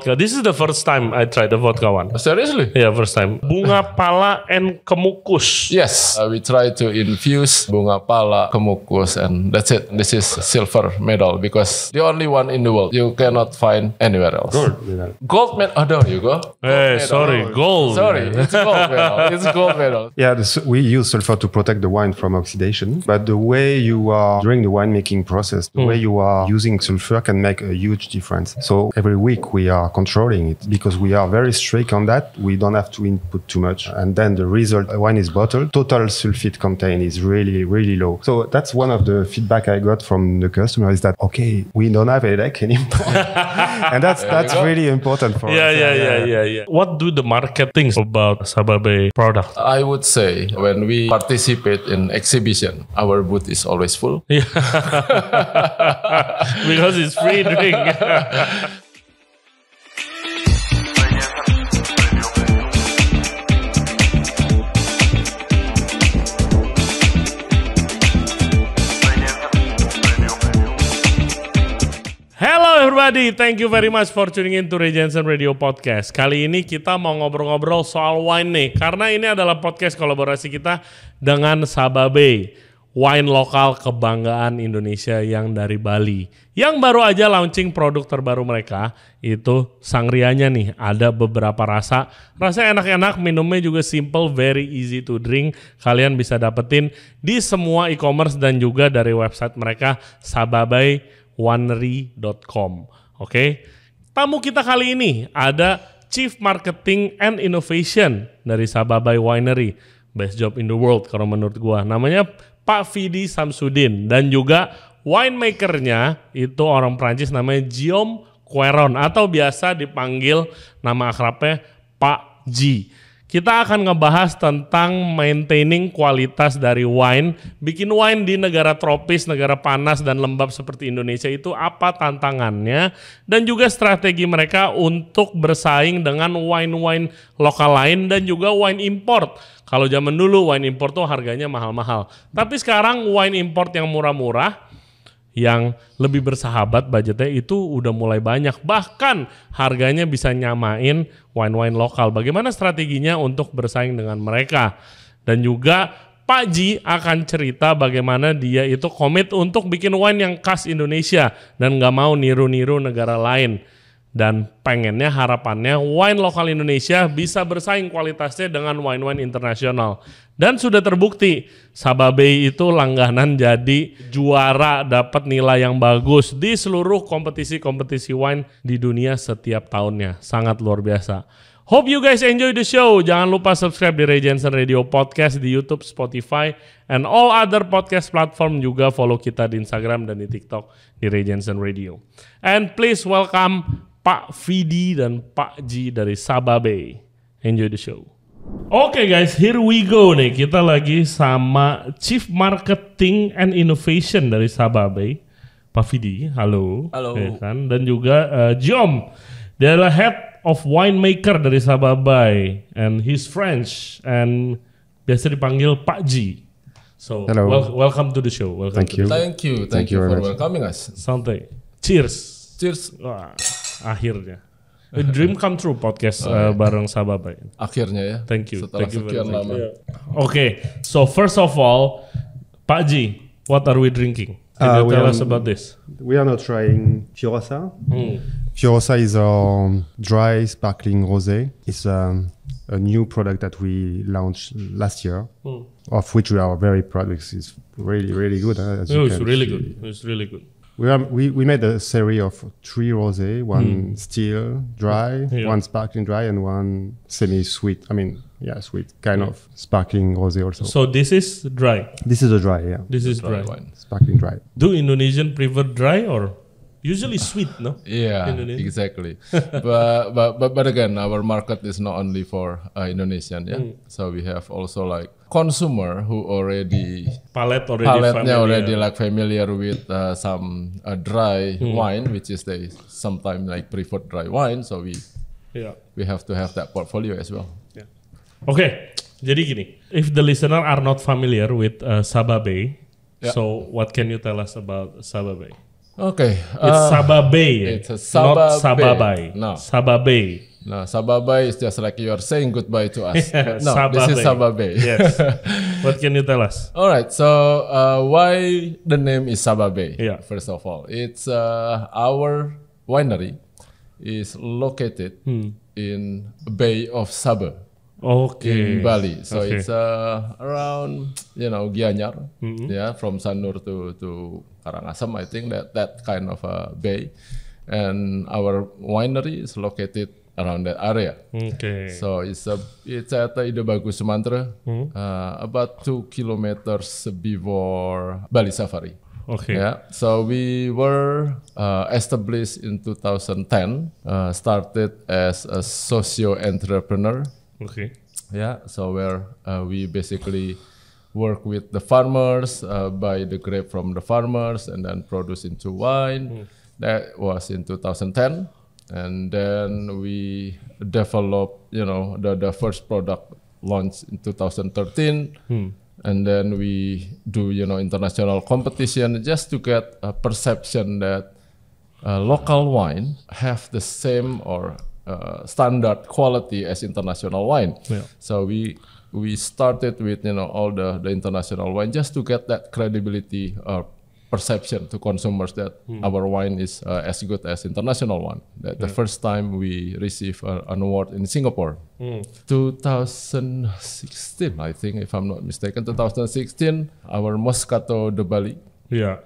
This is the first time I tried the vodka one. Seriously? Yeah, first time. Bunga pala and kemukus. Yes, we try to infuse bunga pala, kemukus, and that's it. This is silver medal because the only one in the world. You cannot find anywhere else. Gold medal. Oh, there you go. Hey, sorry, gold. Sorry, it's gold medal. It's gold medal. Yeah, we use sulfur to protect the wine from oxidation. But the way you are during the winemaking process, the way you are using sulfur can make a huge difference. So every week we are controlling it because we are very strict on that. We don't have to input too much. And then the result, wine is bottled, total sulfate content is really, really low. So that's one of the feedback I got from the customer is that, okay, we don't have headache anymore. And that's really important for us. Yeah. What do the market think about Sababay product? I would say when we participate in exhibition, our booth is always full. Yeah. Because it's free drink. Hello everybody, thank you very much for tuning in to Ray Janson Radio Podcast. Kali ini kita mau ngobrol-ngobrol soal wine nih, karena ini adalah podcast kolaborasi kita dengan Sababay, wine lokal kebanggaan Indonesia yang dari Bali. Yang baru aja launching produk terbaru mereka, itu sangrianya nih, ada beberapa rasa. Rasanya enak-enak, minumnya juga simple, very easy to drink. Kalian bisa dapetin di semua e-commerce dan juga dari website mereka, sababaywinery.com. Oke. Tamu kita kali ini ada Chief Marketing and Innovation dari Sababay Winery. Best job in the world kalau menurut gua. Namanya Pak Fidi Sjamsoedin, dan juga winemakernya itu orang Prancis namanya Guillaume Queron atau biasa dipanggil nama akrabnya Pak G. Kita akan ngebahas tentang maintaining kualitas dari wine, bikin wine di negara tropis, negara panas dan lembab seperti Indonesia itu apa tantangannya, dan juga strategi mereka untuk bersaing dengan wine-wine lokal lain dan juga wine import. Kalau zaman dulu wine import tuh harganya mahal-mahal, tapi sekarang wine import yang murah-murah, yang lebih bersahabat budgetnya itu udah mulai banyak. Bahkan harganya bisa nyamain wine-wine lokal. Bagaimana strateginya untuk bersaing dengan mereka? Dan juga Pak Ji akan cerita bagaimana dia itu komit untuk bikin wine yang khas Indonesia dan gak mau niru-niru negara lain. Dan pengennya, harapannya wine lokal Indonesia bisa bersaing kualitasnya dengan wine-wine internasional. Dan sudah terbukti, Sababay itu langganan jadi juara, dapat nilai yang bagus di seluruh kompetisi-kompetisi wine di dunia setiap tahunnya. Sangat luar biasa. Hope you guys enjoy the show. Jangan lupa subscribe di Ray Janson Radio Podcast di YouTube, Spotify, and all other podcast platform. Juga follow kita di Instagram dan di TikTok di Ray Janson Radio. And please welcome Pak Fidi dan Pak G dari Sababay. Enjoy the show. Oke guys, here we go nih. Kita lagi sama Chief Marketing and Innovation dari Sababay, Pak Fidi. Halo. Halo. Ya kan? Dan juga Guillaume, dia adalah Head of Winemaker dari Sababay, and he's French and biasa dipanggil Pak G. So welcome to the show. Welcome. Thank you. Thank you for welcoming us. Santai. Cheers. Wah, akhirnya. A dream come true podcast bareng Sababay. akhirnya ya. Thank you. Setelah Thank you sekian very much. lama. Okay, so first of all, Pak G, what are we drinking? Can you tell us about this? We are now trying Firosa. Firosa is our dry sparkling rosé. It's a new product that we launched last year, of which we are very proud because it's really, really good. It's really good. It's really good. We made a series of 3 rosé, one still dry, one sparkling dry, and one semi-sweet. Sweet kind of sparkling rosé also. So this is dry. This is a dry, yeah. This is dry wine. Sparkling dry. Do Indonesian prefer dry or usually sweet? No. Yeah, exactly. but again, our market is not only for Indonesian, yeah. So we have also like consumer who paletnya already like familiar with some dry wine, which is they sometimes like prefer dry wine. So we have to have that portfolio as well. Yeah. Okay, jadi gini, if the listener are not familiar with Sababay, so what can you tell us about Sababay? Okay. It's Sababay. It's a Sababay. Not Sababay. No. Sababay. No, Sababay is just like you are saying goodbye to us. No, Sababay. this is Sababay. Yes. What can you tell us? All right. So why the name is Sababay? Yeah. First of all, it's our winery is located in Bay of Sabah. Okay. In Bali. So Okay. it's around, Gianyar, from Sanur to Karangasem, I think that kind of a bay. And our winery is located around that area. Okay. So it's at Ide Bagus, Sumatra, about 2 kilometers before Bali Safari. Okay. Yeah. So we were established in 2010, started as a socio-entrepreneur. Okay. Yeah, so where we basically work with the farmers, buy the grape from the farmers, and then produce into wine. That was in 2010, and then we developed, the first product launched in 2013, and then we do, international competition just to get a perception that local wine have the same or standard quality as international wine. Yeah. So we started with all the international wine just to get that credibility or perception to consumers that our wine is as good as international one. The first time we received an award in Singapore, 2016, I think, if I'm not mistaken, 2016, our Moscato de Bali. Yeah.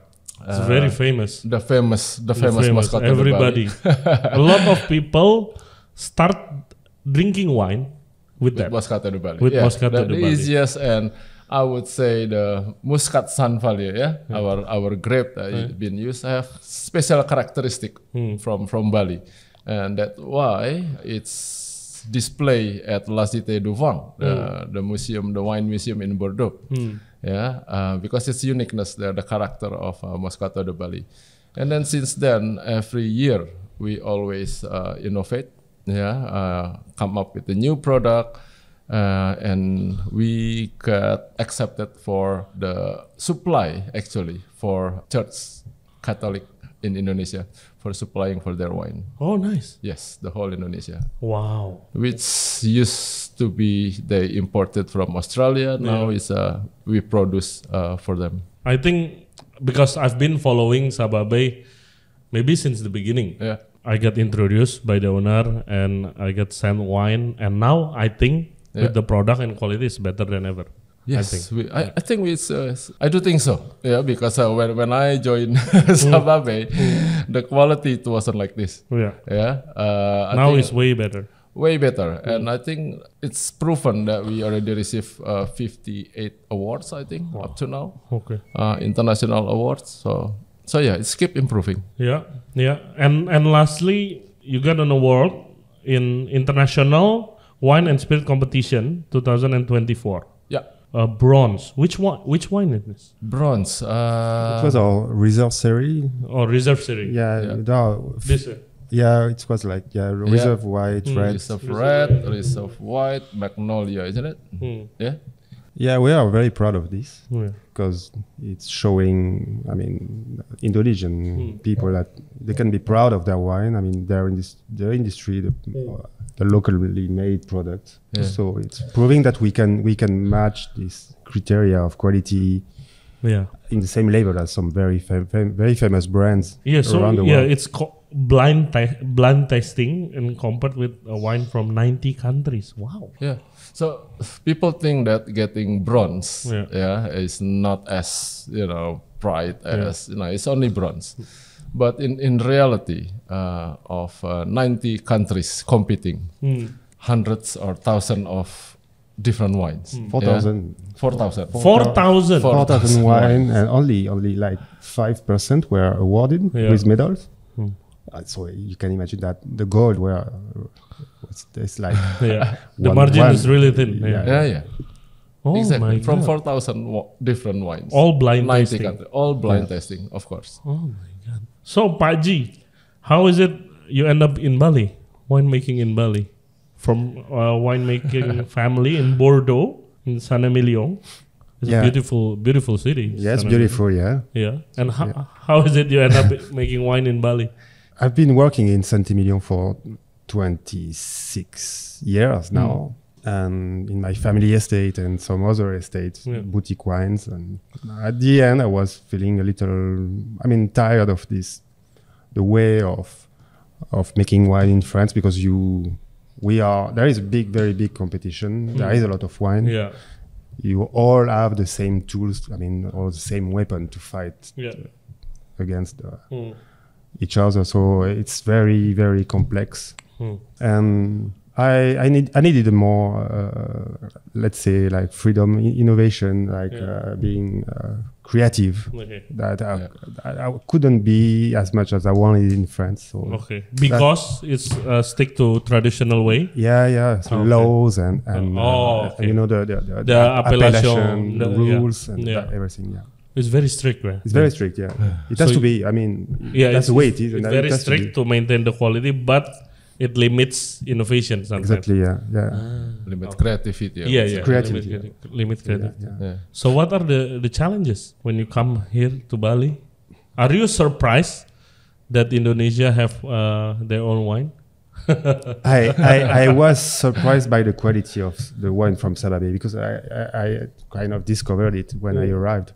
It's very famous. The famous Moscato Everybody. de Bali. A lot of people start drinking wine with that. Moscato de Bali. With Moscato de the Bali. easiest and I would say the Muscat San value, our grape that been used have special characteristic from Bali, and that's why it's displayed at La Cité du Vin, the museum, the wine museum in Bordeaux. Because its uniqueness, the character of Moscato de Bali, and then since then every year we always innovate, come up with a new product. And we got accepted for the supply actually for Church Catholic in Indonesia for supplying for their wine. Oh, nice. Yes, the whole Indonesia. Wow. Which used to be they imported from Australia. Now is we produce for them. I think because I've been following Sababay maybe since the beginning. Yeah. I got introduced by the owner and I got sent wine, and now I think with the product and quality is better than ever. Yes, I think. I do think so. Yeah, because when I joined Sababay, the quality it wasn't like this. Yeah. Yeah. Now it's way better. Way better, and I think it's proven that we already received 58 awards. I think up to now. Okay. International awards. So yeah, it's keep improving. Yeah. And lastly, you got an award in international wine and spirit competition 2024. Yeah. Bronze. Which wine is this? Bronze. It was our reserve series. Or reserve series. This. It was like reserve white, red. Reserve red, reserve white, magnolia, isn't it? Yeah. Yeah, we are very proud of this because it's showing, Indonesian people that they can be proud of their wine. Their industry, the locally made product. Yeah. So it's proving that we can match this criteria of quality in the same level as some very famous brands around the world. Yeah, it's blind tasting and compared with a wine from 90 countries. Wow. Yeah. So people think that getting bronze is not as bright as it's only bronze. But in reality, of 90 countries competing, hundreds or thousands of different wines. 4,000. 4,000 wine, and only like 5% were awarded with medals. So you can imagine that the gold it's like the margin is really thin. Yeah. Oh exactly. My From God. 4,000 different wines. All blind tasting. Countries, all blind tasting, of course. Oh my God. So Pak Ji, how is it you end up in Bali, winemaking in Bali? From winemaking family in Bordeaux, in San Emilio, It's a beautiful city. Yes, beautiful. Yeah. Yeah. And how is it you end up making wine in Bali? I've been working in Centimillion for 26 years now, and in my family estate and some other estates, boutique wines. And at the end, I was feeling a little, tired of this, the way of making wine in France, because there is a very big competition. There is a lot of wine. Yeah. You all have the same tools, or the same weapon to fight against each other. So it's very, very complex. And I needed a more, let's say, like freedom, innovation, like being creative. Okay. That I couldn't be as much as I wanted in France. So because it's stick to traditional way. So laws and the appellation rules and everything. Yeah. It's very strict, right? It's very strict. Yeah. It has to be. That's the way it is. It's very strict to maintain the quality, but it limits innovation sometimes. Exactly, Limit creativity. Creativity. Limit creativity. So what are the challenges when you come here to Bali? Are you surprised that Indonesia have their own wine? I was surprised by the quality of the wine from Sababay, because I kind of discovered it when I arrived.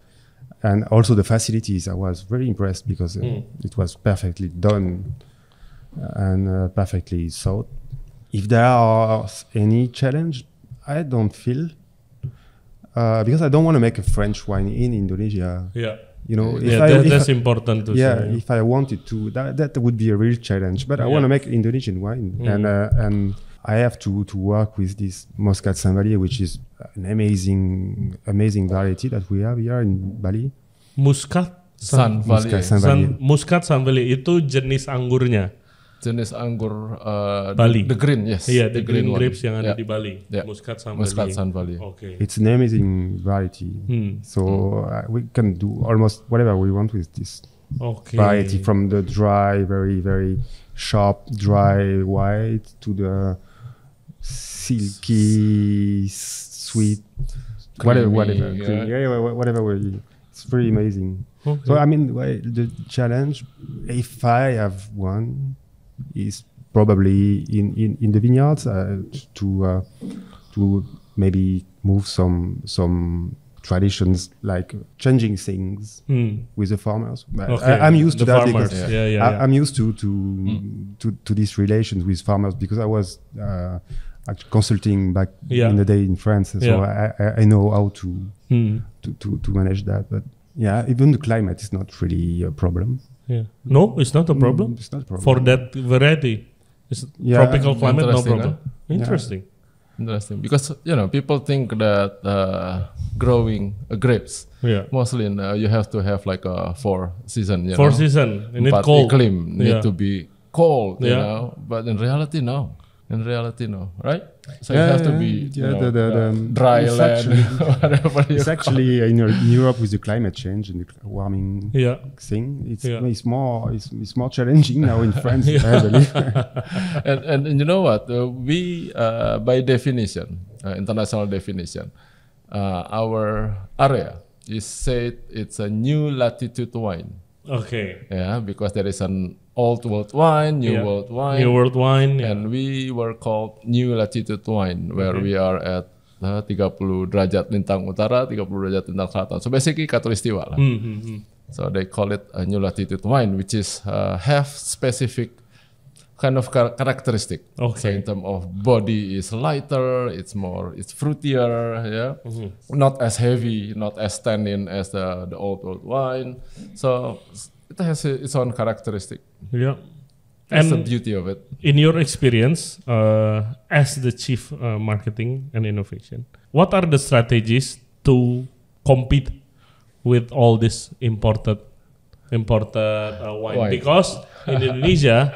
And also the facilities, I was very impressed because it was perfectly done and perfectly thought. If there are any challenge, I don't feel, because I don't want to make a French wine in Indonesia. Yeah. That's important to say. If I wanted to, that would be a real challenge. But I want to make Indonesian wine, and I have to work with this Muscat Saint-Vallier, which is an amazing variety that we have here in Bali. Muscat Saint-Vallier itu jenis anggurnya. Jenis anggur Bali. The green, yes. Yeah, the green grapes yang ada di Bali. Muscat Saint-Vallier. Okay. It's an amazing variety. So we can do almost whatever we want with this variety, from the dry, very, very sharp, dry white to the silky, sweet, creamy, whatever. It's very amazing. Okay. So the challenge, if I have one, is probably in the vineyards to maybe move some traditions, like changing things with the farmers. I'm used to that farmers. Because I'm used to these relations with farmers, because I was actually consulting back in the day in France, so I know how to manage that. But even the climate is not really a problem. Yeah. No, it's not a problem. It's not a problem for that variety. It's tropical climate, no problem. Interesting. Interesting, because people think that growing grapes, mostly you have to have like a 4 season. 4 season, you need cold. Need to be cold, but in reality, no. Right? So it has to be dry land, whatever. It's actually in Europe with the climate change and the warming thing. It's more challenging now in France, I believe. and you know what? We by definition, international definition, our area is said it's a new latitude wine. Okay. Yeah, because there is an old world wine, new world wine, and we were called new latitude wine, where we are at 30 derajat lintang utara, 30 derajat lintang selatan. So basically katulistiwa lah. So they call it a new latitude wine, which is have specific kind of characteristic. Okay. So in terms of body is lighter, it's fruitier, not as heavy, not as tannin as the old world wine. So it has its own characteristic. Yeah. That's the beauty of it. In your experience as the chief marketing and innovation, what are the strategies to compete with all this imported wine? Because in Indonesia,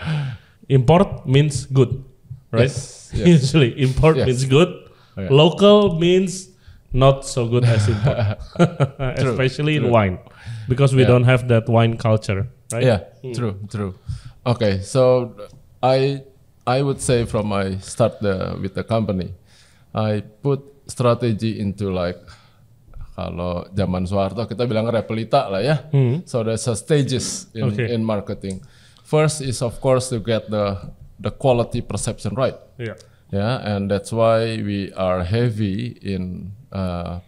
import means good, right? Yes. Usually import means good. Okay. Local means not so good as import, especially in wine, because we don't have that wine culture, right? Yeah, true. Okay, so I would say from my start with the company, I put strategy into like Kalau zaman Soeharto kita bilang repelita lah ya. So there's a stages in marketing. First is of course to get the quality perception right. Yeah, and that's why we are heavy in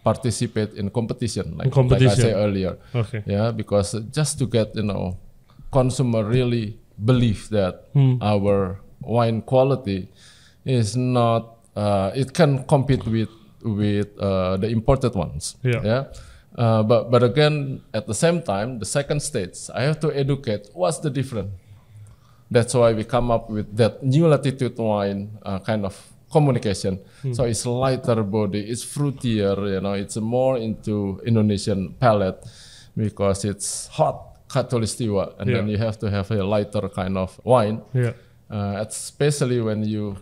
participate in competition, like I said earlier. Yeah, because just to get consumer really believe that our wine quality is not it can compete with the imported ones. But again, at the same time, the second stage, I have to educate what's the difference. That's why we come up with that new latitude wine kind of communication. So it's lighter body, it's fruitier, it's more into Indonesian palate because it's hot Khatulistiwa, and then you have to have a lighter kind of wine. Especially when you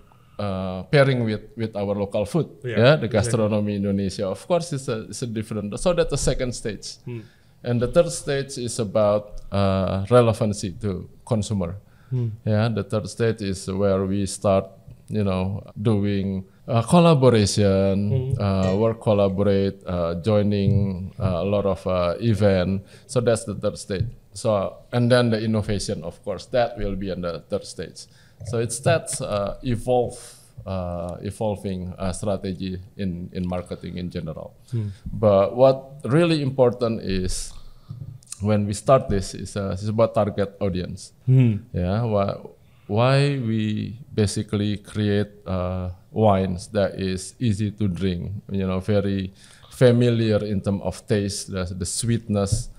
pairing with our local food, the gastronomy Indonesia. Of course, it's a different. So that's the second stage, and the third stage is about relevancy to consumer. The third stage is where we start, doing collaboration, work collaborate, joining a lot of event. So that's the third stage. So and then the innovation, of course, that will be in the third stage. So it's that evolving strategy in marketing in general. But what really important is when we start this is about target audience. Why we basically create wines that is easy to drink, very familiar in terms of taste, the sweetness.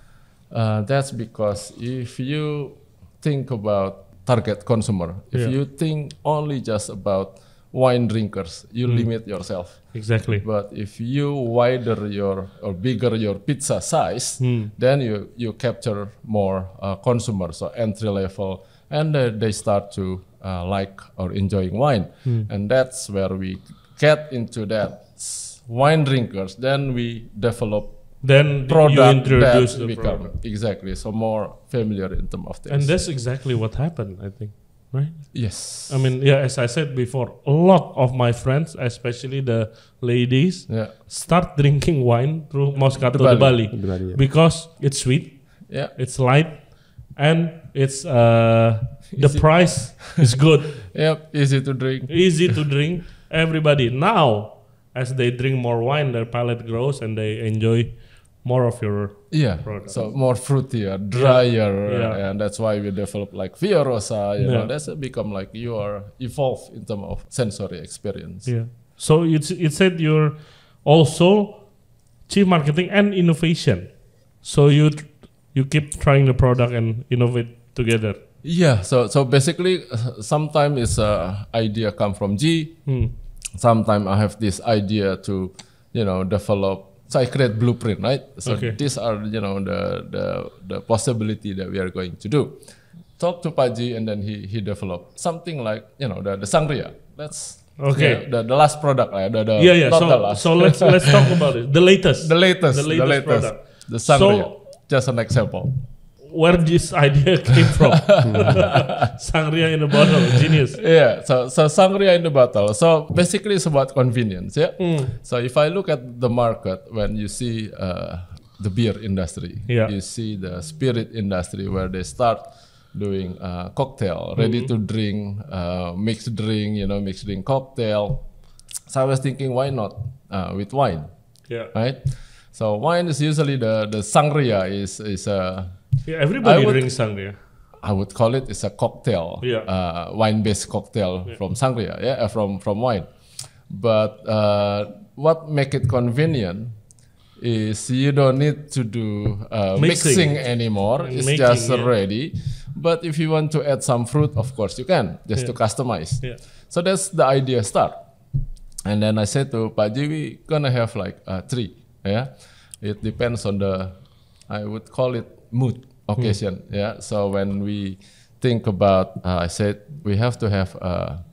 That's because if you think about target consumer, if you think only just about wine drinkers, you limit yourself. Exactly. But if you bigger your pizza size, then you capture more consumers, so entry level, and they start to like or enjoying wine, and that's where we get into that wine drinkers. Then we develop. Then product you introduce the product. Exactly, so more familiar in terms of taste. And that's exactly what happened, I think, right? Yes. I mean, as I said before, a lot of my friends, especially the ladies, start drinking wine through Moscato de Bali. Because it's sweet, it's light, and it's the price is good. Easy to drink. Easy to drink. Everybody now, as they drink more wine, their palate grows and they enjoy more of your product. So more fruitier, drier, and that's why we develop like Via Rosa. That's become like you are evolved in terms of sensory experience. So it said you're also chief marketing and innovation. So you keep trying the product and innovate together. So basically, sometimes it's idea come from G. Sometimes I have this idea to, develop. So I create blueprint, right? So these are, the possibility that we are going to do. Talk to Paji, and then he developed something like, the sangria. That's the last product, right? So let's talk about it. The latest product. The sangria. Just an example. Where this idea came from? Sangria in a bottle, genius. So sangria in the bottle. So basically it's about convenience, So if I look at the market, when you see the beer industry, you see the spirit industry where they start doing cocktail, ready to drink, mixed drink cocktail. So I was thinking, why not with wine? Right? So wine is usually the sangria is everybody drinks sangria. I would call it's a cocktail, wine-based cocktail from sangria, from wine. But what make it convenient is you don't need to do mixing anymore. It's just ready. But if you want to add some fruit, of course you can, just to customize. So that's the idea start. And then I said to Paji, we gonna have like 3. It depends on I would call it mood occasion. So when we think about, I said we have to have a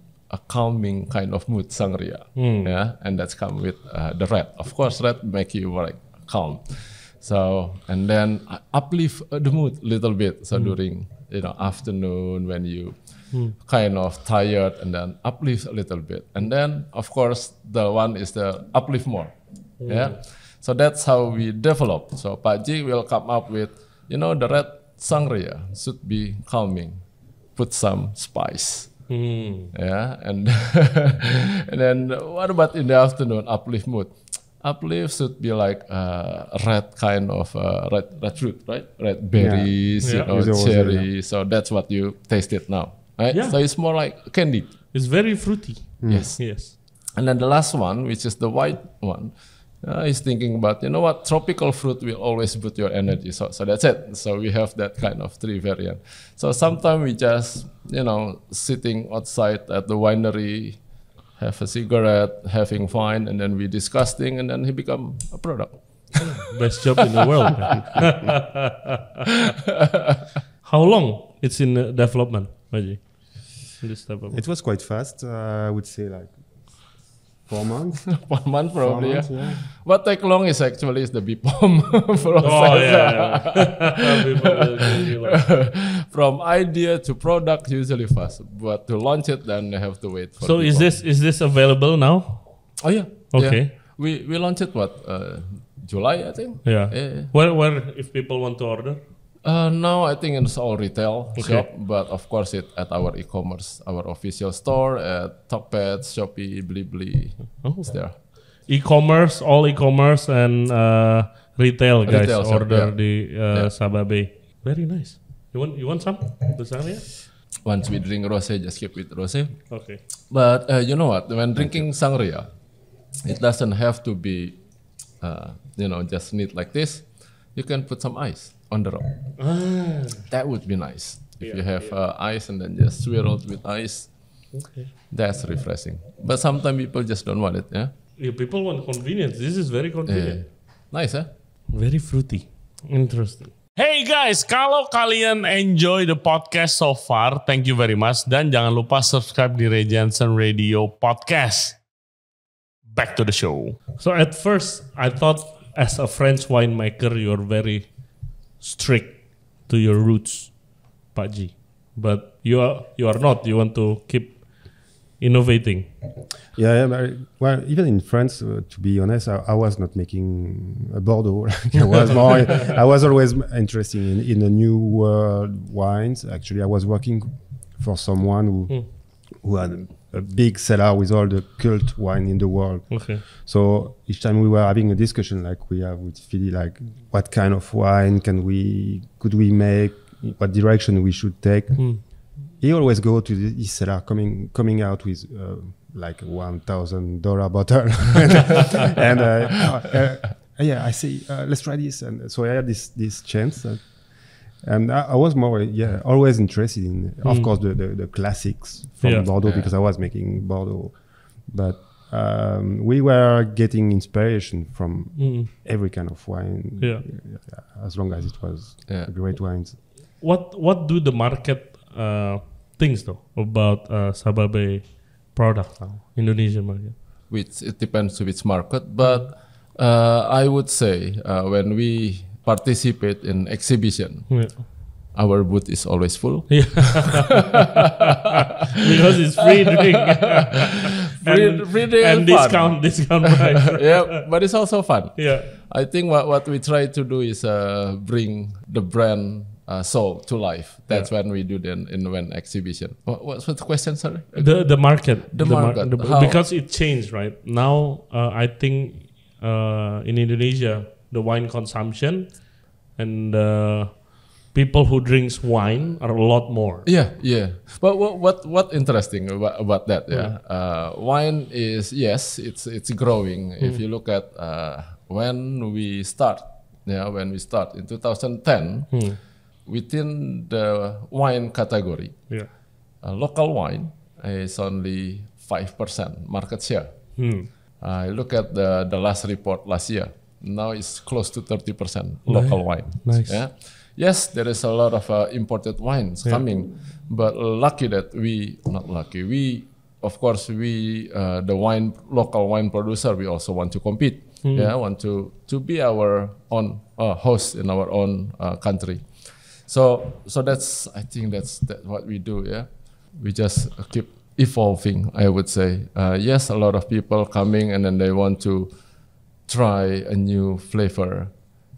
calming kind of mood sangria. And that's come with the red. Of course, red make you like calm. So and then uplift the mood a little bit. So during afternoon when you kind of tired, and then uplift a little bit. And then of course the one is the uplift more. So that's how we develop. So Pak Ji will come up with, the red sangria should be calming. Put some spice. Yeah, and and then what about in the afternoon? Uplift mood. Uplift should be like red kind of red fruit, right? Red berries, cherry. So that's what you tasted now, right? Yeah. So it's more like candy. It's very fruity. Yes. And then the last one, which is the white one, is thinking about, tropical fruit will always boost your energy. So that's it. So we have that kind of 3 variant. So sometimes we just, sitting outside at the winery, have a cigarette, having wine, and then we discussing, and then he become a product. Best job in the world. How long it's in development, Maji? This type of It was quite fast. I would say like 4 months. 1 month probably. 4 months, yeah. What take long is actually the BPOM process. Oh yeah. From idea to product usually fast, but to launch it then you have to wait for. So BPOM. is this available now? Oh yeah. Okay. Yeah. We launched it July I think. Yeah. Where if people want to order? Now I think it's all retail Okay. shop, but of course it at our e-commerce, our official store at Tokped, Shopee, Blibli. It's there. E-commerce, all e-commerce and retail guys Retail shop, order yeah. the Sababay. Very nice. You want some? Besarnya? Once we drink rosé, just keep it rosé. Okay. But you know what? When drinking sangria, it doesn't have to be, just neat like this. You can put some ice on the rock. That would be nice. If you have ice and then just swirl it with ice, that's refreshing. But sometimes people just don't want it. Yeah. Yeah, people want convenience. This is very convenient. Nice, huh? Very fruity. Interesting. Hey guys, kalau kalian enjoy the podcast so far, thank you very much. Dan jangan lupa subscribe di Ray Janson Radio Podcast. Back to the show. So at first, I thought as a French winemaker, you're very strict to your roots, Pak Ji. But you are not. You want to keep innovating. Yeah, well, even in France, to be honest, I was not making a Bordeaux. I was always interested in the new world wines. Actually, I was working for someone who had a big cellar with all the cult wine in the world. Okay. So each time we were having a discussion like we have with Fidi, like what kind of wine could we make, what direction we should take. He always go to his cellar coming out with like $1,000 bottle. And I say, let's try this. And so I had this chance. And I was more, always interested in, of course, the classics from Bordeaux, because I was making Bordeaux. But we were getting inspiration from every kind of wine, as long as it was great wines. What do the market thinks though about Sababay product now, Indonesian market? Which it depends which market, but I would say when we participate in exhibition, our booth is always full. Because it's free drink. free drink and discount price. Yeah, but it's also fun. Yeah, I think what we try to do is bring the brand soul to life. That's when we do the when exhibition. What's the question, sorry? The market. The market. Because it changed, right? Now, I think in Indonesia, the wine consumption and people who drinks wine are a lot more. Yeah. But what interesting about that? Yeah, wine is it's growing. If you look at when we start in 2010, within the wine category, local wine is only 5% market share. I look at the last report last year. Now it's close to 30% local wine. Nice. Yeah. Yes, there is a lot of imported wines coming, but of course, the local wine producer, we also want to compete. Want to be our own host in our own country. So I think that's what we do. Yeah, we just keep evolving. I would say yes, a lot of people coming and then they want to try a new flavor,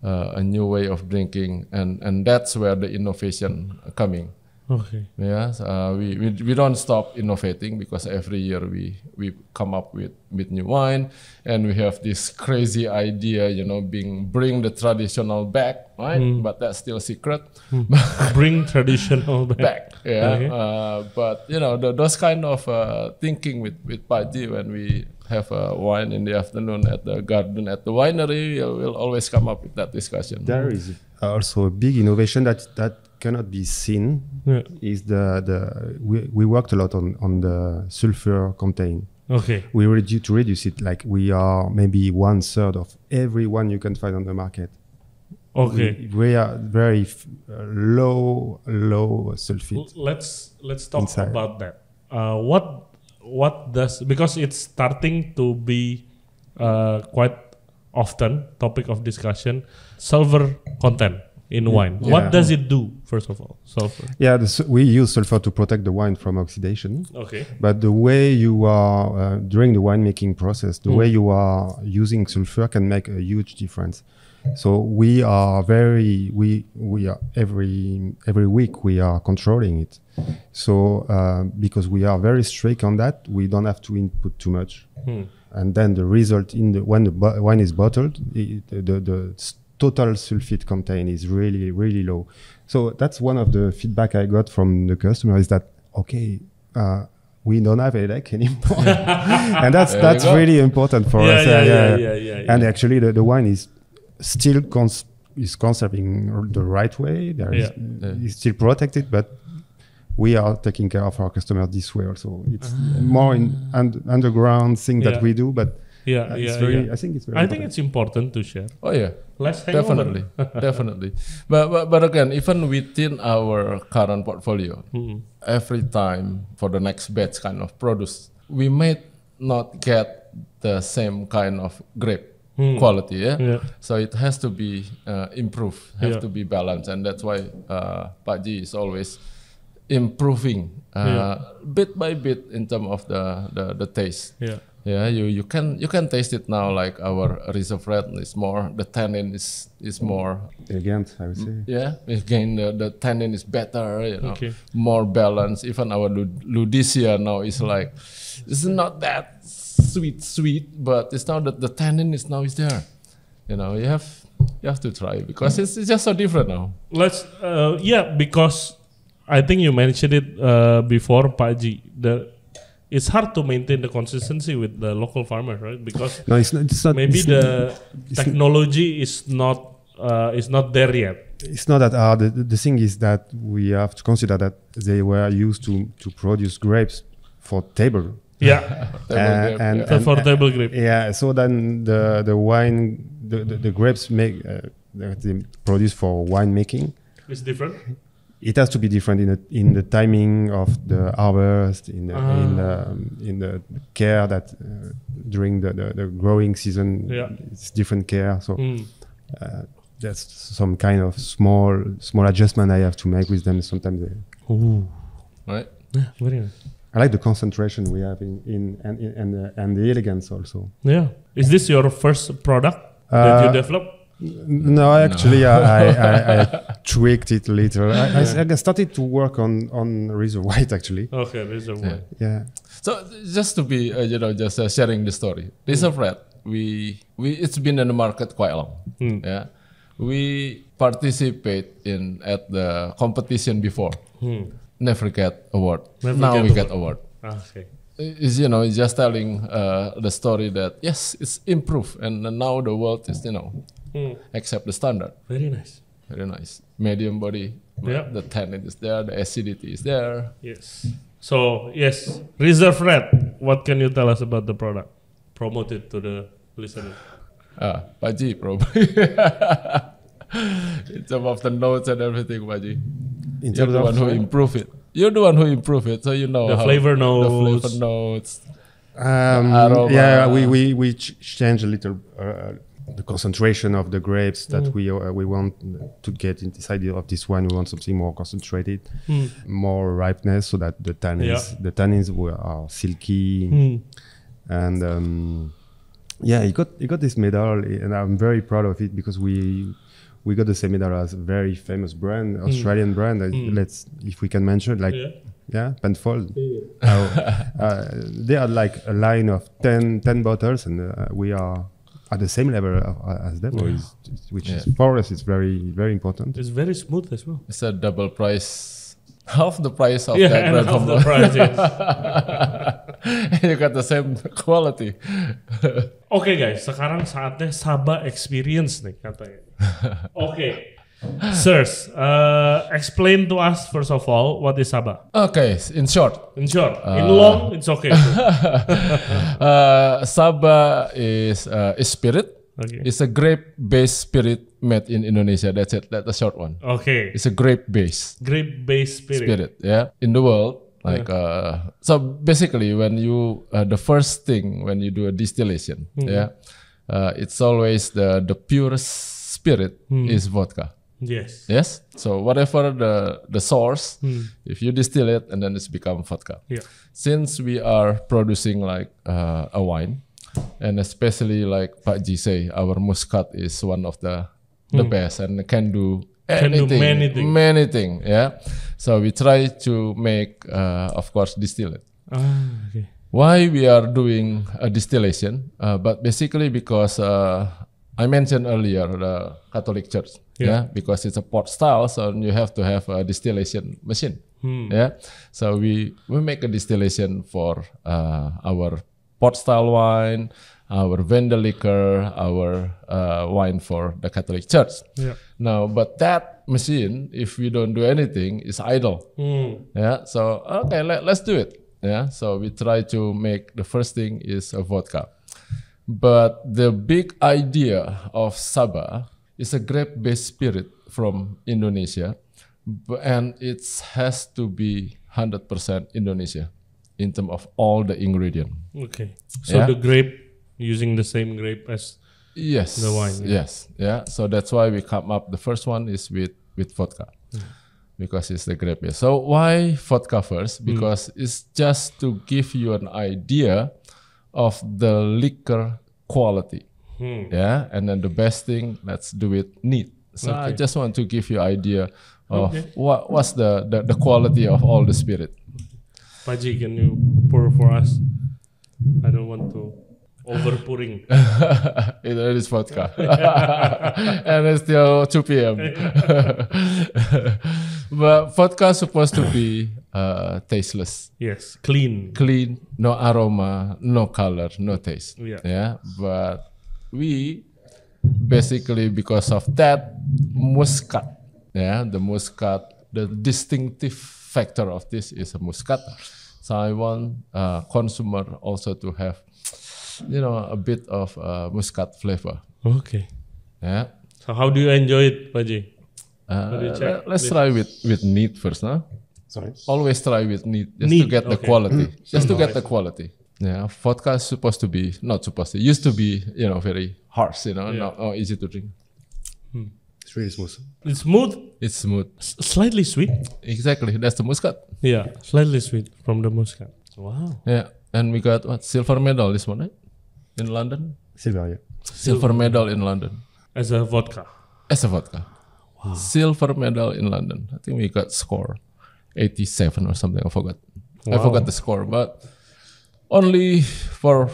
a new way of drinking, and that's where the innovation coming. Okay. Yeah, we don't stop innovating because every year we come up with new wine, and we have this crazy idea, bring the traditional back, right? But that's still secret. Bring traditional back. Yeah. Okay. But those kind of thinking with Pak Ji, when we have a wine in the afternoon at the garden at the winery, we'll always come up with that discussion. There is also a big innovation that cannot be seen. Is we worked a lot on the sulfur content. Okay. We reduce it, like we are maybe 1/3 of every one you can find on the market. Okay. We are very low sulfate. Let's talk inside. about that. What does, because it's starting to be quite often topic of discussion, sulfur content in wine. Yeah. What does it do, first of all? Sulfur. Yeah, we use sulfur to protect the wine from oxidation. Okay. But the way you are during the winemaking process, the way you are using sulfur can make a huge difference. So we are every week we are controlling it. So because we are very strict on that, we don't have to input too much. And then the result when the wine is bottled, the total sulfate content is really, really low. So that's one of the feedback I got from the customer, is that, okay, we don't have headache anymore. And that's really important for us. Yeah. And actually the wine is still conserving the right way. It's still protected, but we are taking care of our customers this way also. It's more in underground thing that we do, but I think it's very important. It's important to share. Oh yeah, Let's hang definitely, definitely. But again, even within our current portfolio, every time for the next batch kind of produce, we may not get the same kind of grape quality. So it has to be improved, to be balanced, and that's why Pak Ji is always improving bit by bit in terms of the taste. You can taste it now, like our Reserve Red is more, the tannin is more elegant, I would say. Again the tannin is better, more balanced. Even our Ludicia now is like, it's not that sweet, but it's now that the tannin is there. You have to try, because it's just so different now. Let's because I think you mentioned it before, Pak Ji. It's hard to maintain the consistency with the local farmers, right? Because it's not. Maybe the technology is not there yet. It's not that hard. The thing is that we have to consider that they were used to produce grapes for table. For table grape. So then the wine, the grapes they produce for winemaking. It's different. It has to be different in the timing of the harvest, in the care that during the growing season. It's different care. So that's some kind of small adjustment I have to make with them sometimes. Right. Yeah, very nice. I like the concentration we have and the elegance also. Yeah. Is this your first product that you developed? No, actually, I tweaked it a little. I started to work on Reserve White, actually. Okay, Reserve White. Yeah. So just to be, just sharing the story. Reserve Red, it's been in the market quite long. We participate at the competition before. Never get award. Now we get award. Okay. It's just telling the story that yes, it's improved, and now the world is accept the standard. Very nice. Very nice. Medium body. The tannin is there. The acidity is there. Yes. So yes, Reserve Red. What can you tell us about the product? Promote it to the listener. Pak Ji, probably. In terms of the notes and everything, Pak Ji. You're the one who improve it. You're the one who improve it, so you know the flavor notes. The flavor notes. We change a little the concentration of the grapes that we want to get inside of this wine. We want something more concentrated, more ripeness, so that the tannins are silky, and Yeah, he got this medal, and I'm very proud of it because we got the same medal as a very famous brand, Australian brand. Let's, if we can mention, like Penfold. They are like a line of 10 bottles, and we are at the same level as them, which is for us, it's very, very important. It's very smooth as well. It's a double price, half the price of that brand. Half the price, You got the same quality. Oke guys, sekarang saatnya Saba experience nih katanya. Oke. Sirs, explain to us first of all what is Saba. Okay, in short. In long, it's okay. Saba is spirit. Okay. It's a grape-based spirit made in Indonesia. That's it. That's the short one. Okay. It's a grape-based spirit. Yeah, in the world. Like so, basically, when you the first thing when you do a distillation, it's always the purest spirit is vodka. Yes. So whatever the source, if you distill it and then it's become vodka. Yeah. Since we are producing like a wine, and especially like Pak Ji say, our muscat is one of the best and can do anything, many things. Yeah. So we try to make, of course, distill it. Okay. Why we are doing a distillation? But basically because I mentioned earlier the Catholic Church. Yeah, because it's a pot style, so you have to have a distillation machine. Yeah, so we make a distillation for our pot style wine, our vendor liquor, our wine for the Catholic Church. Yeah. Now, but that machine, if we don't do anything, is idle. Yeah, so okay, let's do it. Yeah, so we try to make the first thing is a vodka, but the big idea of Saba is a grape-based spirit from Indonesia, and it has to be 100% Indonesia in terms of all the ingredient. Okay, so the grape, using the same grape as the wine. Yes, yeah. So that's why we come up. The first one is with vodka, because it's the grape. So why vodka first? Because it's just to give you an idea of the liquor quality. Yeah, and then the best thing, let's do it neat. So I just want to give you idea of what's the quality of all the spirit. Paji, can you pour for us? I don't want to over pouring. It is vodka, and it's still 2 p.m. But vodka is supposed to be tasteless. Yes, clean, no aroma, no color, no taste. Yeah, but we basically, because of that muscat, the muscat, the distinctive factor of this is a muscat. So I want consumer also to have, a bit of muscat flavor. Okay. Yeah. So how do you enjoy it, Paji? Let's try with neat first, no? Sorry. Always try with neat, just to get the quality. Just to get the quality. Yeah, vodka is used to be, very harsh, not easy to drink. It's really smooth. It's smooth? It's smooth. Slightly sweet? Exactly, that's the muscat. Yeah, slightly sweet from the muscat. Wow. Yeah, and we got silver medal this one, right? In London? Silver medal in London. As a vodka? As a vodka. Wow. Silver medal in London. I think we got score 87 or something, I forgot. Wow. I forgot the score, but only so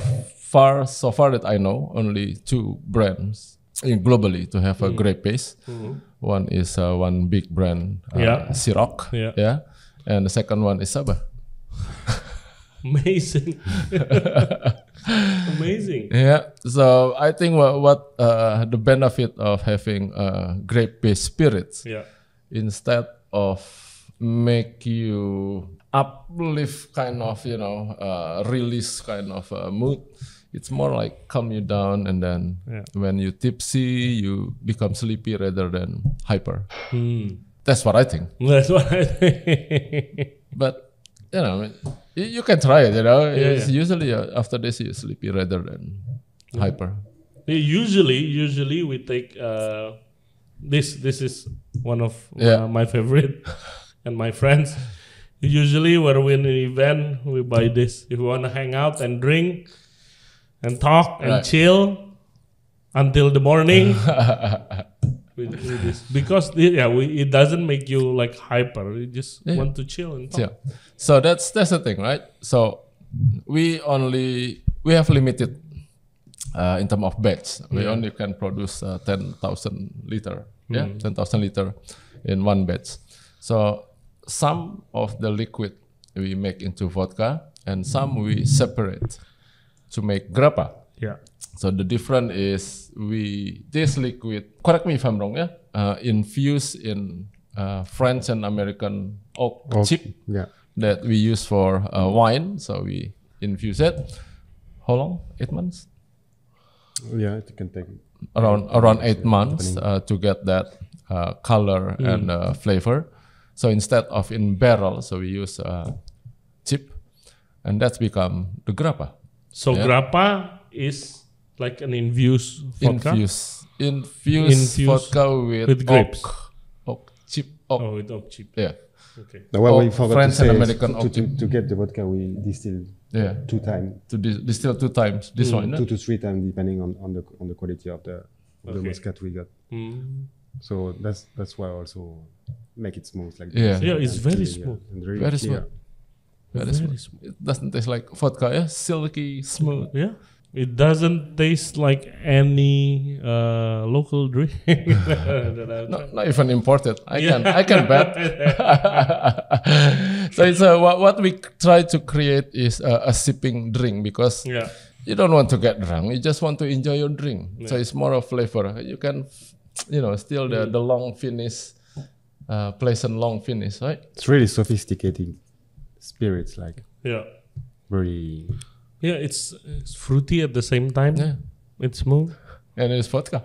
far that I know, only 2 brands globally to have a grape base. One is one big brand, Ciroc, and the second one is Saba. Amazing. Amazing. Yeah, so I think what the benefit of having grape-based spirits, instead of make you uplift kind of, release kind of mood, it's more like calm you down, and then when you tipsy, you become sleepy rather than hyper. That's what I think. That's what I think. But you can try it. It's usually after this you're sleepy rather than hyper. Usually we take this is one of my favorite, and my friends. Usually when we're in an event, we buy this. If we want to hang out and drink, and talk and Right. chill until the morning. with this. Because it doesn't make you like hyper. You just want to chill and talk. Yeah. So that's the thing, right? So we have limited in terms of batch. We only can produce 10,000 liter. 10,000 liter in one batch. So some of the liquid we make into vodka, and some we separate to make grappa. Yeah. So the difference is this liquid, correct me if I'm wrong, infused in French and American oak chip that we use for wine. So we infuse it. How long? 8 months? Yeah, it can take Around 8 months to get that color and flavor. So instead of in barrel, so we use chip, and that's become the grappa. So grappa is like an infused vodka? Infused vodka with grapes. Oak chip. Oh, with oak chip. Yeah. Okay. Now, what we forgot French to say and is American oak chip. to get the vodka, we distill 2 times. To distill 2 times this one. 2 to 3 times depending on the quality of the muscat we got. So that's why also make it smooth like this. Yeah, it's very smooth. And Very smooth. Very smooth. It doesn't taste like vodka, silky smooth. Yeah. It doesn't taste like any local drink that Not even imported. I can bet. So it's what we try to create is a sipping drink, because you don't want to get drunk. You just want to enjoy your drink. So it's more of flavor. You can, still the long finish, pleasant long finish, right? It's really sophisticated spirits, like very. Yeah, it's fruity at the same time. Yeah. It's smooth. And it's vodka.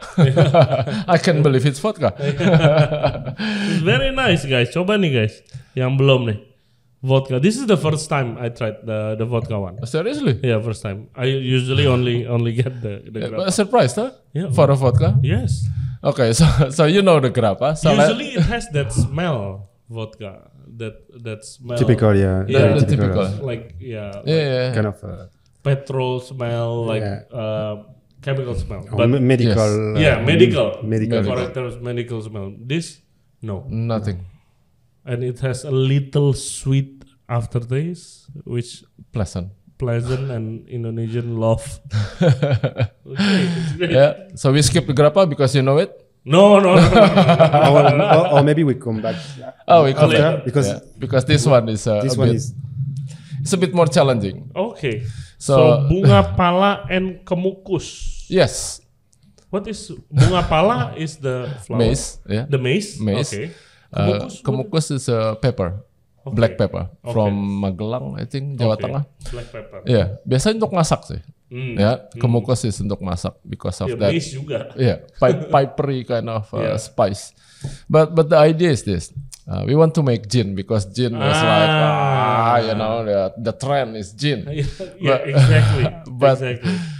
I can't believe it's vodka. It's very nice, guys. Coba nih, guys. Yang belum nih. Vodka. This is the first time I tried the vodka one. Seriously? Yeah, first time. I usually only get the grappa. Surprised, huh? Yeah. For a vodka? Yes. Okay, so you know the grappa. So usually it has that smell, vodka. That smell. Typical, yeah. The typical. Like, kind of petrol smell, like chemical smell. But medical. Medical. Medical. Medical smell. This, no. Nothing. And it has a little sweet aftertaste, which pleasant and Indonesian love. Okay, it's great. Yeah. So we skip the grappa because you know it. No. or maybe we come back. We come back because this one is it's a bit more challenging. Okay. So bunga pala and kemukus. Yes. What is bunga pala? Is the flower? Maize. Yeah. The maize. Okay. Kemukus is a pepper. Okay. Black pepper from Magelang, I think, Jawa Tengah. Black pepper. Yeah, biasanya untuk masak sih. Ya, kemukus is untuk masak because of that. Maize juga. Yeah, pipery kind of spice. But the idea is this: we want to make gin because gin was like, the trend is gin. Exactly.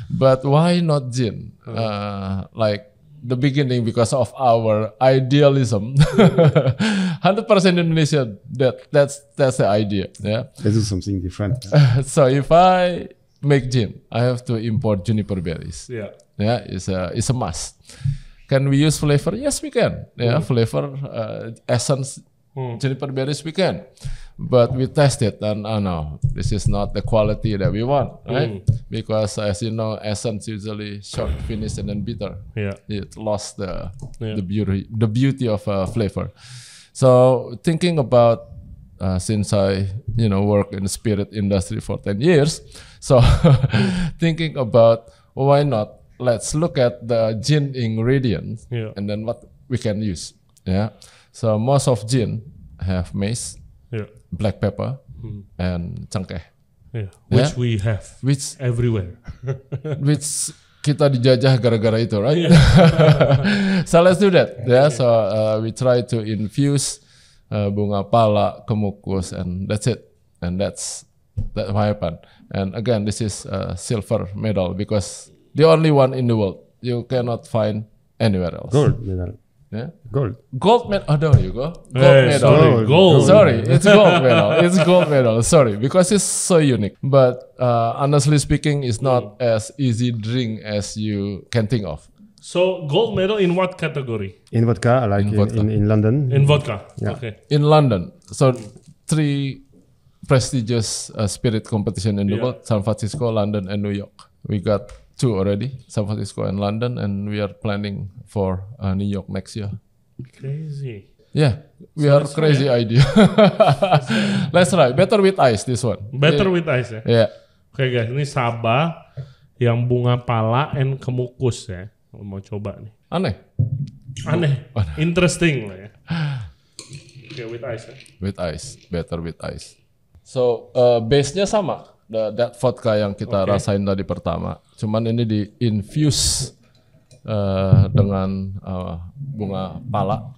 But why not gin? Like the beginning, because of our idealism, 100% Indonesia. That's the idea. Yeah. Let's do something different. So if I make gin, I have to import juniper berries. Yeah. Yeah, it's a must. Can we use flavor? Yes, we can. Yeah, flavor, essence, juniper berries we can. But we tested and no, this is not the quality that we want, right? Because as you know, essence usually short, finish, and then bitter. Yeah, it lost the beauty of flavor. So thinking about since I work in the spirit industry for 10 years, so thinking about why not? Let's look at the gin ingredients and then what we can use. Yeah, so most of gin have maize. Black pepper and cengkeh, which we have, which everywhere, which kita dijajah gara-gara itu, right? So let's do that. Yeah, so we try to infuse bunga pala, kemukus, and that's it. And that's what happened. And again, this is a silver medal because the only one in the world. You cannot find anywhere else. Gold medal. Yeah. Gold medal. Oh, there you go. Gold medal. Sorry, gold. Sorry, it's gold medal. It's gold medal. Sorry, because it's so unique. But honestly speaking, it's not as easy drink as you can think of. So gold medal in what category? In vodka, like in London. In vodka. Yeah. Okay. In London. So 3 prestigious spirit competition in the world: San Francisco, London, and New York. We got 2 already, San Francisco and London, and we are planning for New York next year. Crazy. Yeah, we are crazy idea. Let's try. Better with ice, this one. Better with ice ya? Yeah. Oke guys, ini Sabah yang bunga pala and kemukus ya. Mau coba nih. Aneh. Interesting lah ya. Oke, with ice ya? With ice, better with ice. So, base-nya sama. That vodka yang kita rasain tadi pertama. Cuman ini di-infuse dengan bunga pala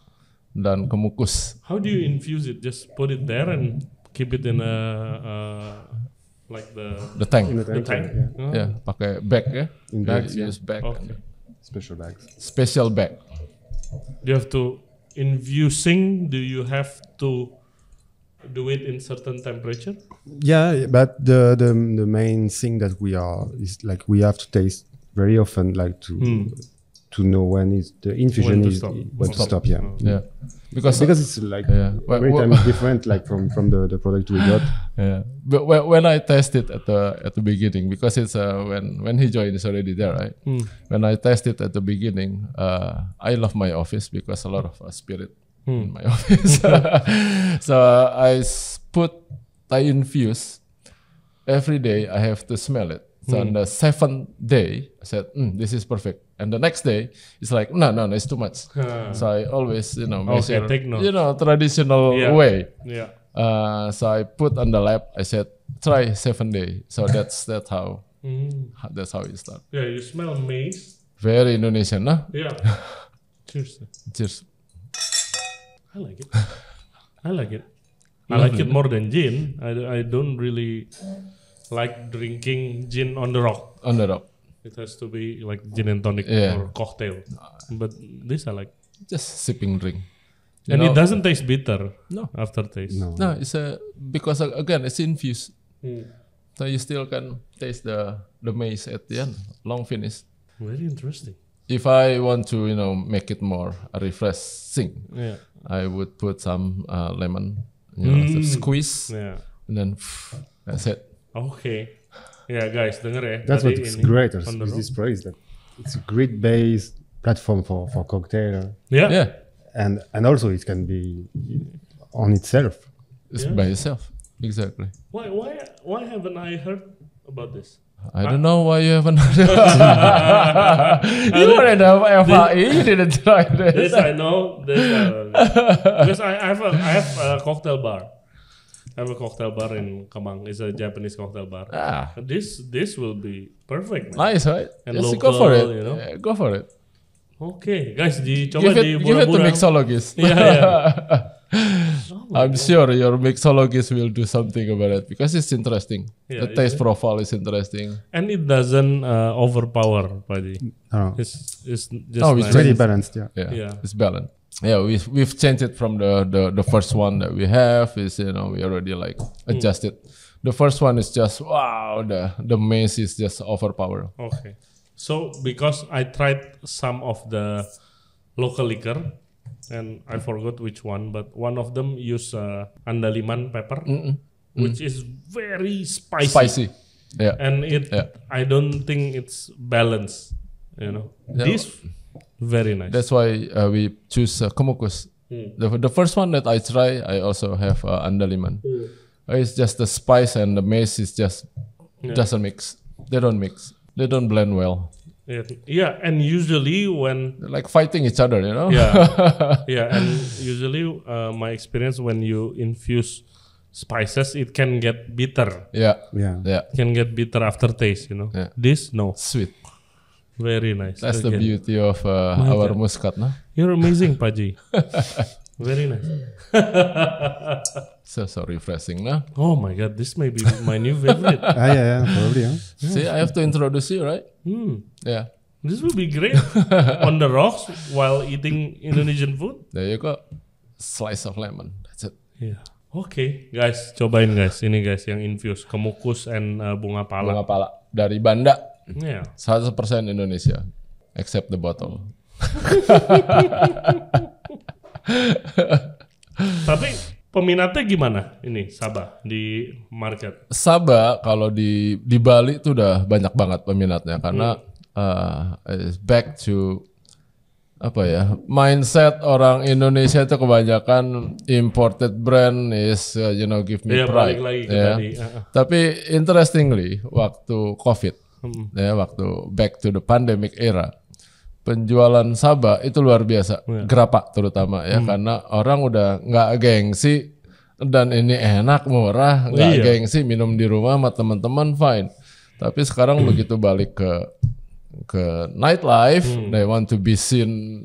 dan kemukus. How do you infuse it? Just put it there and keep it in a like the tank. In the tank. Yeah, pakai bag ya. In bags, use bag. Okay. Special bags. Special bag. Do you have to infusing? Do you have to do it in certain temperature? Yeah, but the main thing that we are is like we have to taste very often, like to know when is the infusion when to stop. Yeah. Yeah. Because it's like every time it's different, like from the product we got. Yeah. But when I tested at the beginning, because it's when he joined, it's already there, right? When I tested at the beginning, I love my office because a lot of spirit in my office. So I infuse every day. I have to smell it. So on the 7th day, I said, this is perfect. And the next day, it's like, no, it's too much. So I always, measure, traditional way. Yeah. So I put on the lab. I said, try 7 days. So that's how it started. Yeah, you smell maize. Very Indonesian, huh? Yeah. Cheers. Cheers. I like it. I like it more than gin. I don't really like drinking gin on the rock. On the rock. It has to be like gin and tonic or cocktail. But this I like. Just sipping drink. And it doesn't taste bitter. No. Aftertaste. No, it's because again it's infused. So you still can taste the maize at the end. Long finish. Very interesting. If I want to, make it more refreshing, I would put some lemon, squeeze, and then that's it. Okay. Yeah, guys, denger ya. That's what's great with this price. That it's a great base platform for cocktail. Yeah. And also it can be on itself. It's by itself. Exactly. Why haven't I heard about this? I don't know why you haven't heard. You were in the FAI, you didn't try this. This I know. Because I have a cocktail bar. I have a cocktail bar in Kemang. It's a Japanese cocktail bar. This will be perfect. Man. Nice, right? And yes, local, go for it. Yeah, go for it. Okay, guys, coba give it to mixologist. Yeah. I'm sure your mixologist will do something about it because it's interesting. The taste profile is interesting, and it doesn't overpower, Paji. No. It's just it's very balanced. Yeah, it's balanced. Yeah, we've changed it from the first one that we have. Is we already like adjusted. The first one is just wow. The maize is just overpower. Okay, so because I tried some of the local liquor. And I forgot which one, but one of them use andaliman pepper, which is very spicy. Yeah. And I don't think it's balanced. This very nice. That's why we choose kemukus. The first one that I try, I also have andaliman. It's just the spice and the maize is just doesn't mix. They don't mix. They don't blend well. Yeah, and usually when they're like fighting each other, Yeah, and usually my experience when you infuse spices, it can get bitter. Yeah. It can get bitter aftertaste, Yeah. This sweet, very nice. That's the beauty of our muscat, no? You're amazing, Paji. Very nice. So refreshing, no? Oh my God, this may be my new favorite. Yeah, probably. See, I have to introduce you, right? Hmm. Yeah. This would be great on the rocks while eating Indonesian food. There you go. Slice of lemon. That's it. Yeah. Oke, guys, cobain guys. Ini guys yang infused kemukus and bunga pala. Bunga pala dari Banda. Yeah. 100% Indonesia, except the bottle. Tapi peminatnya gimana ini Sabah di market? Sabah kalau di Bali itu udah banyak banget peminatnya karena back to apa ya, mindset orang Indonesia itu kebanyakan imported brand is give me pride. Lagi ke ya. tadi. Tapi interestingly waktu COVID ya, waktu back to the pandemic era, penjualan Sabah itu luar biasa, Grappa terutama ya, karena orang udah nggak gengsi dan ini enak murah, nggak gengsi minum di rumah sama teman-teman fine. Tapi sekarang begitu balik ke nightlife, they want to be seen,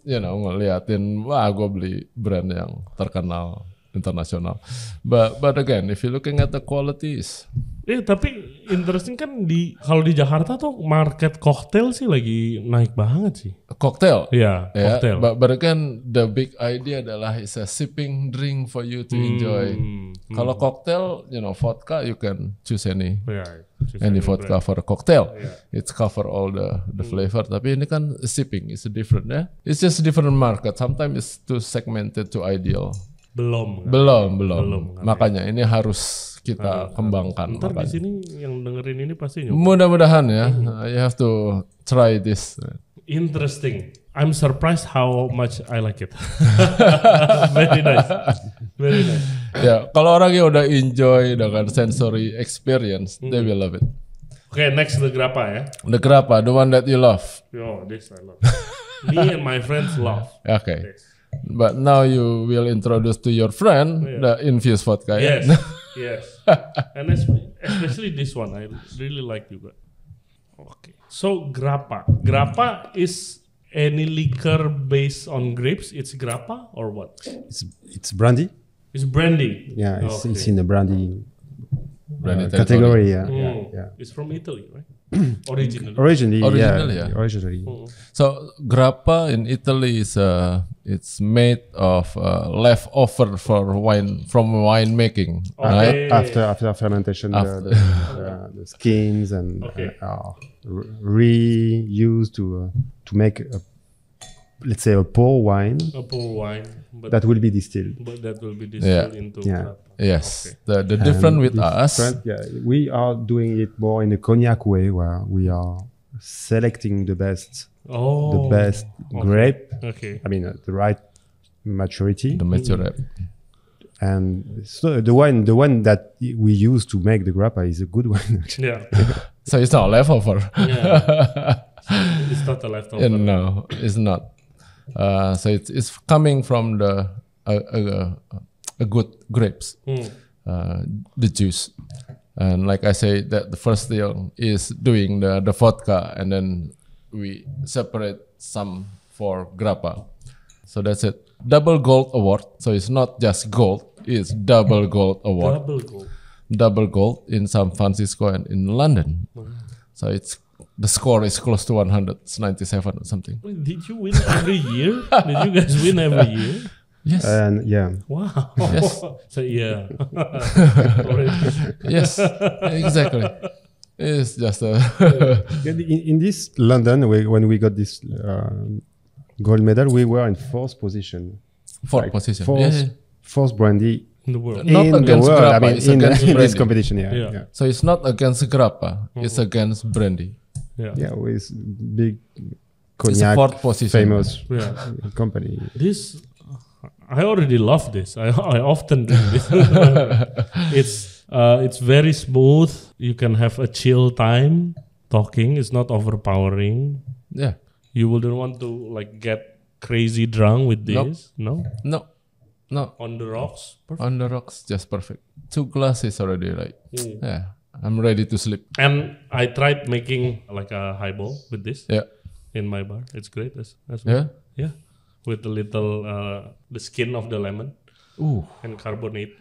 ngeliatin, wah gue beli brand yang terkenal internasional. But again, if you're looking at the qualities. Tapi interesting kan kalau di Jakarta tuh market koktail sih lagi naik banget sih. Cocktail? Iya, cocktail. But again, the big idea adalah it's a sipping drink for you to enjoy. Kalau cocktail, vodka, you can choose any vodka for a cocktail. It's cover all the flavor. Tapi ini kan sipping, it's different ya. It's just different market. Sometimes it's too segmented to ideal. Belum. Makanya ini harus kita kembangkan. Ntar di sini yang dengerin ini pasti nyoba. Mudah-mudahan ya. You have to try this. Interesting. I'm surprised how much I like it. Very nice. Very nice. Ya, kalau orang yang udah enjoy dengan sensory experience, they will love it. Okay, next the Grappa ya. The Grappa, the one that you love. Yo, this I love. Me and my friends love. Okay. This. But now you will introduce to your friend the infused vodka. Yes, ya? yes. And especially this one, I really like juga. Okay. So Grappa. Grappa is any liquor based on grapes. It's Grappa or what? It's brandy. It's brandy. Yeah, it's in the brandy Brandy category. Yeah. It's from Italy, right? Originally. Originally. So Grappa in Italy is it's made of leftover from wine making, right? After fermentation, the skins and reused to make let's say a poor wine. But that will be distilled. But that will be distilled into Grappa. Yes. Okay. The different with us. We are doing it more in a cognac way, where we are selecting the best grape. Okay. I mean the right maturity. The mature. And so the one that we use to make the Grappa is a good one. Yeah. So it's not leftover. Yeah. It's not a leftover. No, it's not. So it's coming from the a good grapes, the juice, and like I say, that the first thing is doing the vodka, and then we separate some for Grappa. So that's it. Double gold award. So it's not just gold; it's double gold award. Double gold in San Francisco and in London. So the score is close to 100. It's 97 or something. Did you win every year? Did you guys win every year? Yes. Wow. Yes. So yeah. Yes. Exactly. It's just a. In this London, when we got this gold medal, we were in fourth position. Position. Fourth brandy in the world. Not against Grappa. I mean, in this competition. Yeah. So it's not against Grappa. It's against brandy. Yeah. With big cognac, fourth position. Famous company. I already love this. I often drink this. It's very smooth. You can have a chill time talking. It's not overpowering. Yeah. You wouldn't want to get crazy drunk with this. No. On the rocks. Perfect. On the rocks, just perfect. 2 glasses already, right? Yeah. I'm ready to sleep. And I tried making like a highball with this. Yeah. In my bar, it's great as well. Yeah. With a little the skin of the lemon. Ooh. And carbonate.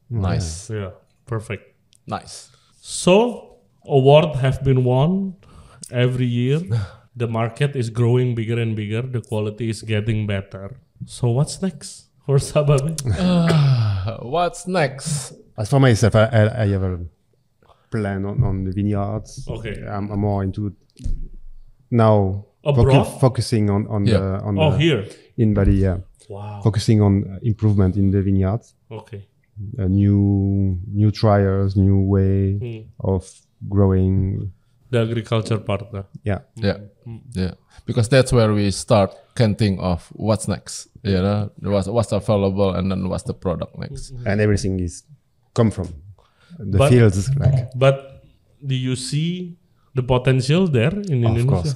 Nice. Yeah, perfect. Nice. So, award have been won every year. The market is growing bigger and bigger. The quality is getting better. So what's next for Sababay? What's next? As for myself, I have a plan on the vineyards. Okay. I'm more into now focusing on Here. in Bali. Yeah. Wow. Focusing on improvement in the vineyards. Okay. New trials, new way of growing. The agriculture part. Yeah. Yeah. Because that's where we start can think of what's next. You know, what's available and then what's the product next. And everything is come from the fields. But do you see the potential there in Indonesia? Of course,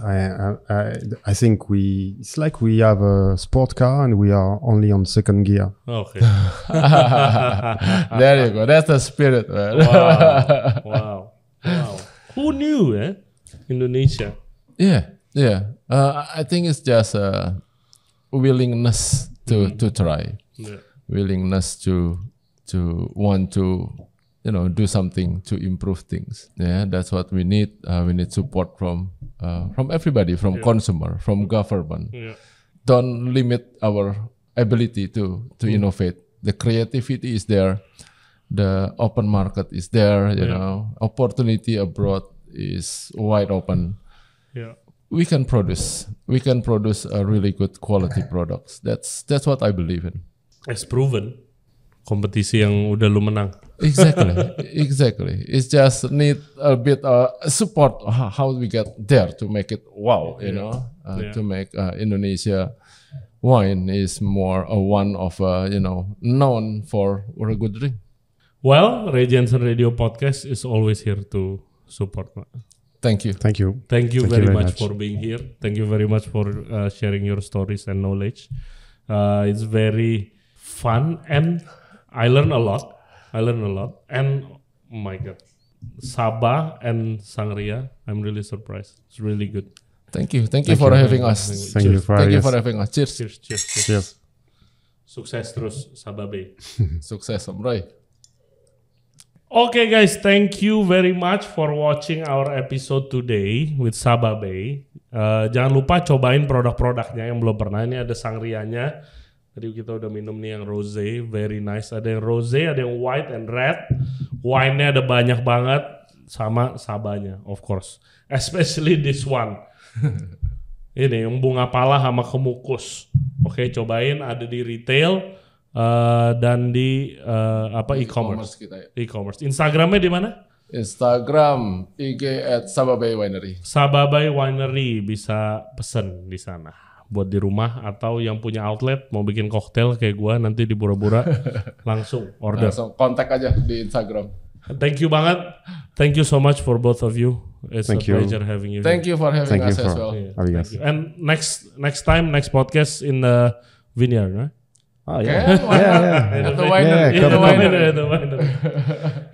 I think it's like we have a sport car and we are only on second gear. Okay. There you go. That's the spirit, man. Wow. Who knew, Indonesia? Yeah. I think it's just a willingness to try, willingness to want to do something to improve things. Yeah, that's what we need. We need support from everybody, from consumer, from government. Yeah. Don't limit our ability to innovate. The creativity is there. The open market is there. You know, opportunity abroad is wide open. Yeah. We can produce a really good quality products. That's what I believe in. As proven. Kompetisi yang udah lu menang. Exactly. It's just need a bit support how we get there to make it wow, to make Indonesia wine is more one of known for a good drink. Well, Ray Janson Radio Podcast is always here to support. Thank you very much for being here. Thank you very much for sharing your stories and knowledge. It's very fun and I learn a lot. And oh my God, Sabah and Sangria, I'm really surprised. It's really good. Thank you for having us. Thank you for having us. Cheers. Sukses terus Sababay. Sukses Om Ray. Okay guys, thank you very much for watching our episode today with Sababay. Jangan lupa cobain produk-produknya yang belum pernah. Ini ada sangrianya. Tadi kita udah minum nih yang rosé, very nice. Ada yang rosé, ada yang white and red. Wine-nya ada banyak banget, sama sabanya, of course. Especially this one. Ini yang bunga pala sama kemukus. Oke, cobain, ada di retail dan di e-commerce. E-commerce. Instagramnya di mana? Instagram IG @Sababay Winery. Sababay Winery, bisa pesen di sana. Buat di rumah atau yang punya outlet mau bikin koktail kayak gua nanti di Bura-Bura langsung order. Langsung kontak aja di Instagram. Thank you banget. Thank you so much for both of you. It's a pleasure having you. Thank you for having us as well. Yeah, and next podcast in the vineyard, right? Oh yeah. At the winery.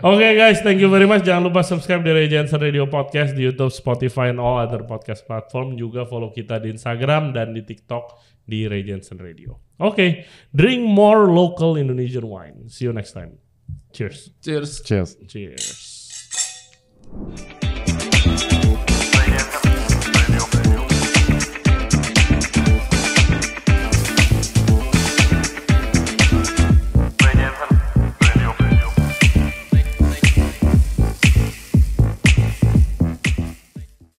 Okay guys, thank you very much. Jangan lupa subscribe di Ray Janson Radio Podcast di YouTube, Spotify, and all other podcast platform. Juga follow kita di Instagram dan di TikTok di Ray Janson Radio. Okay, drink more local Indonesian wine. See you next time. Cheers. Cheers. Cheers. Cheers.